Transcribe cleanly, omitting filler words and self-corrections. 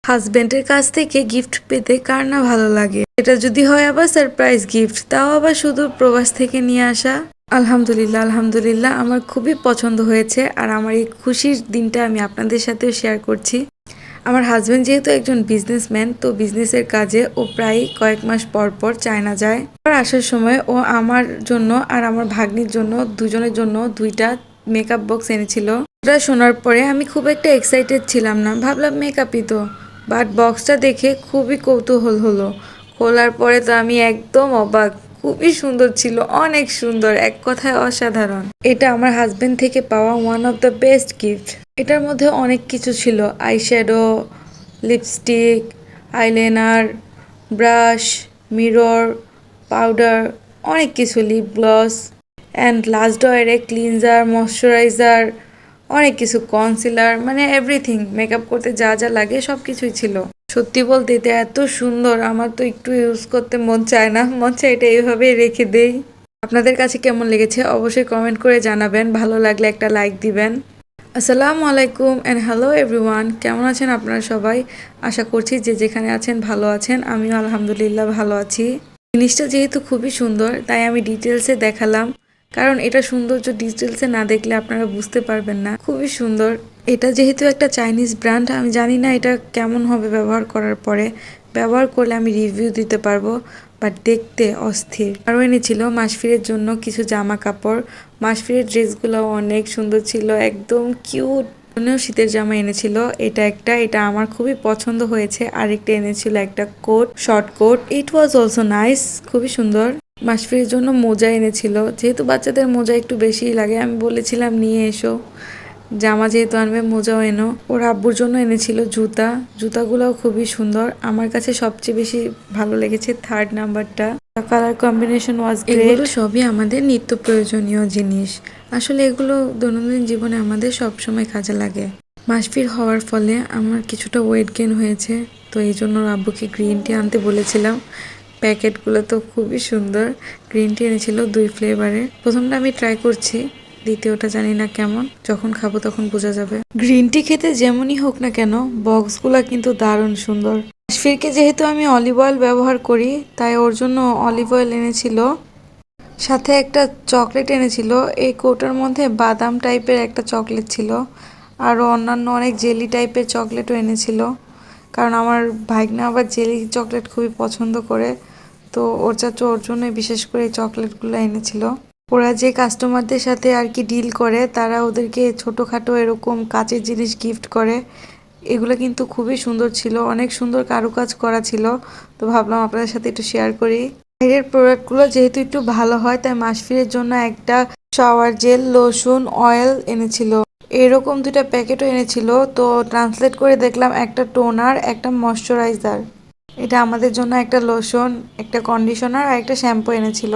হাজবেন্ডের কাছ থেকে গিফট পেতে কার না ভালো লাগে। এটা যদি হয় আবার সারপ্রাইজ গিফট, তাও আবার শুধু প্রবাস থেকে নিয়ে আসা। আলহামদুলিল্লাহ আলহামদুলিল্লাহ, আমার খুবই পছন্দ হয়েছে। আর আমার এই খুশির দিনটা আমি আপনাদের সাথেও শেয়ার করছি। আমার হাজবেন্ড যেহেতু একজন বিজনেসম্যান, তো বিজনেসের কাজে ও প্রায় কয়েক মাস পর পর চায়না যায়। আর আসার সময় ও আমার জন্য আর আমার ভাগ্নির জন্য দুজনের জন্য দুইটা মেকআপ বক্স এনেছিল। এটা শোনার পরে আমি খুব একটা এক্সাইটেড ছিলাম না, ভাবলাম মেকআপই তো। বাট বক্সটা দেখে খুবই কৌতূহল হলো। খোলার পরে তো আমি একদম অবাক। খুবই সুন্দর ছিল, অনেক সুন্দর, এক কথায় অসাধারণ। এটা আমার হাজবেন্ড থেকে পাওয়া one of the best gift. এটার মধ্যে অনেক কিছু ছিল, eyeshadow, lipstick, eyeliner, brush, mirror, powder, অনেক কিছু, লিপ গ্লস অ্যান্ড লাস্ট ডয়ের ক্লিনজার, ময়শ্চারাইজার, অনেক কিছু, কনসিলার, মানে এভরিথিং। মেকআপ করতে যা যা লাগে সব কিছুই ছিল। সত্যি বলতে এটা এত সুন্দর, আমার তো একটু ইউজ করতে মন চায় না, মন চায় এটা এইভাবেই রেখে দেই। আপনাদের কাছে কেমন লেগেছে অবশ্যই কমেন্ট করে জানাবেন, ভালো লাগলে একটা লাইক দিবেন। আসসালামু আলাইকুম অ্যান্ড হ্যালো এভরিওয়ান, কেমন আছেন আপনারা সবাই? আশা করছি যে যেখানে আছেন ভালো আছেন। আমিও আলহামদুলিল্লাহ ভালো আছি। জিনিসটা যেহেতু খুবই সুন্দর তাই আমি ডিটেলসে দেখালাম, কারণ এটা সৌন্দর্য ডিটেলসে না দেখলে আপনারা বুঝতে পারবেন না। খুবই সুন্দর। এটা যেহেতু একটা চাইনিজ ব্র্যান্ড, আমি জানি না এটা কেমন হবে ব্যবহার করার পরে। ব্যবহার করলে আমি রিভিউ দিতে পারবো, বাট দেখতে অস্থির। আরও এনেছিল মাসফিরের জন্য কিছু জামা কাপড়। মাসফিরের ড্রেসগুলো অনেক সুন্দর ছিল, একদম কিউট। শীতের জামা এনেছিল, এটা আমার খুবই পছন্দ হয়েছে। আরেকটা এনেছিল একটা coat, short coat, it was also nice, খুবই সুন্দর। মাসফিরের জন্য মোজা এনেছিল, যেহেতু বাচ্চাদের মোজা একটু বেশিই লাগে, আমি বলেছিলাম নিয়ে এসো, জামা যেহেতু আনবে মোজাও এনো। ওর আব্বুর জন্য এনেছিল জুতা, জুতাগুলোও খুবই সুন্দর। আমার কাছে সবচেয়ে বেশি ভালো লেগেছে থার্ড নাম্বারটা, কালার কম্বিনেশন ওয়াজ গ্রেট। এগুলো সবই আমাদের নিত্য প্রয়োজনীয় জিনিস, আসলে এগুলো দৈনন্দিন জীবনে আমাদের সবসময় কাজে লাগে। মাসফির হওয়ার ফলে আমার কিছুটা ওয়েট গেইন হয়েছে, তো এই জন্য আব্বুকে গ্রিন টি আনতে বলেছিলাম। প্যাকেটগুলো তো খুবই সুন্দর। গ্রিন টি এনেছিল 2 ফ্লেভারের। প্রথমটা আমি ট্রাই করছি, দ্বিতীয়টা জানি না কেমন, যখন খাবো তখন বোঝা যাবে। গ্রিন টি খেতে যেমনই হোক না কেন, বক্সগুলা কিন্তু দারুণ সুন্দর। কাশ্মীরকে যেহেতু আমি অলিভ অয়েল ব্যবহার করি, তাই ওর জন্য অলিভ অয়েল এনেছিল। সাথে একটা চকলেট এনেছিল। এই কৌটার মধ্যে বাদাম টাইপের একটা চকলেট ছিল, আরও অন্যান্য অনেক জেলি টাইপের চকলেটও এনেছিল, কারণ আমার ভাইগনা আবার জেলি চকলেট খুবই পছন্দ করে। তো ওর চাচু ওর জন্য বিশেষ করে এই চকলেটগুলো এনেছিল। ওরা যে কাস্টমারদের সাথে আর কি ডিল করে, তারা ওদেরকে ছোটোখাটো এরকম কাচের জিনিস গিফট করে। এগুলো কিন্তু খুবই সুন্দর ছিল, অনেক সুন্দর কারুকাজ করা ছিল। তো ভাবলাম আপনাদের সাথে একটু শেয়ার করি। বাইরের প্রোডাক্টগুলো যেহেতু একটু ভালো হয়, তাই মাসফিরের জন্য একটা শাওয়ার জেল, লোশন, অয়েল এনেছিল। এরকম 2টা প্যাকেটও এনেছিল। তো ট্রান্সলেট করে দেখলাম একটা টোনার, একটা ময়শ্চারাইজার। এটা আমাদের জন্য একটা লোশন, একটা কন্ডিশনার আর একটা শ্যাম্পু এনেছিল।